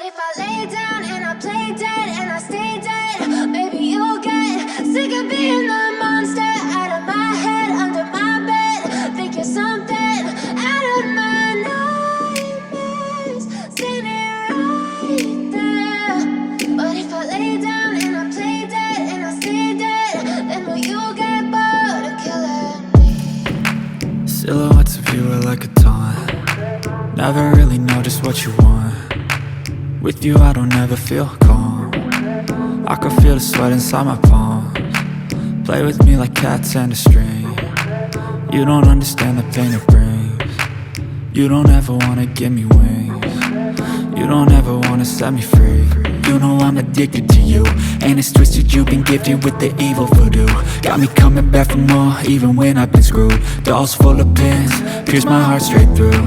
if I lay down and I play dead and I stay dead, maybe you'll get sick of being the monster out of my head, under my bed. Think you're something out of my nightmares, standing right there. But if I lay down and I play dead and I stay dead, then will you get bored of killing me? Silhouettes of you are like a taunt. Never really know just what you want. With you I don't ever feel calm. I can feel the sweat inside my palms. Play with me like cats and a string. You don't understand the pain it brings. You don't ever wanna give me wings. You don't ever wanna set me free. You know I'm addicted to you, and it's twisted, you've been gifted with the evil voodoo. Got me coming back for more, even when I've been screwed. Dolls full of pins, pierce my heart straight through.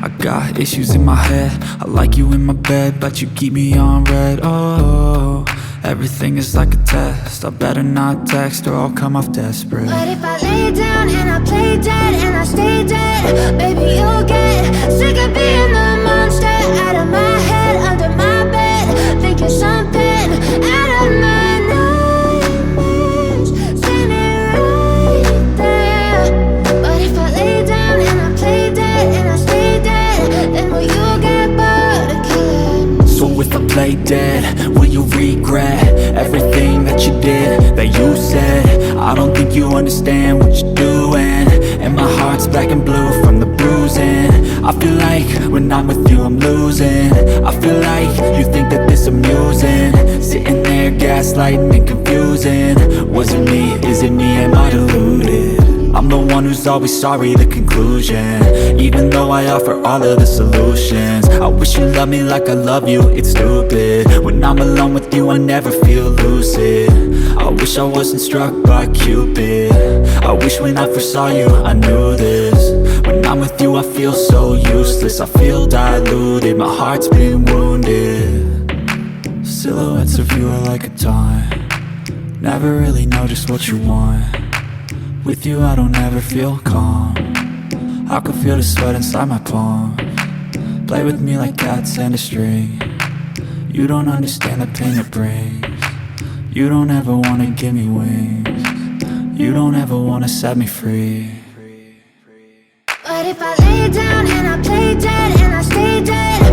I got issues in my head, I like you in my bed, but you keep me on red. Oh, everything is like a test, I better not text or I'll come off desperate. But if I lay down and I play dead and I stay dead, baby you'll get sick of being the monster out of my head, under my bed. Think you're something out of my nightmares, standing right there. But if I lay down and I play dead and I stay dead, then will you get bored of killing me? So if I play dead, will you regret everything that you did, that you said? I don't think you understand what you're doing, and my heart's black and blue from the bruising. I feel like when I'm with you I'm losing. I feel like you think that this amusing, sitting there gaslighting and confusing. Was it me? Is it me? Am I deluded? I'm the one who's always sorry, the conclusion, even though I offer all of the solutions. I wish you loved me like I love you, it's stupid. When I'm alone with you I never feel lucid. I wish I wasn't struck by Cupid. I wish when I first saw you I knew this. When I'm with you I feel so useless, I feel diluted, my heart's been wounded. Silhouettes of you are like a taunt. Never really know just what you want. With you I don't ever feel calm. I can feel the sweat inside my palms. Play with me like cats and a string. You don't understand the pain it brings. You don't ever wanna give me wings. You don't ever wanna set me free. But if I lay down and I play dead and I stay dead,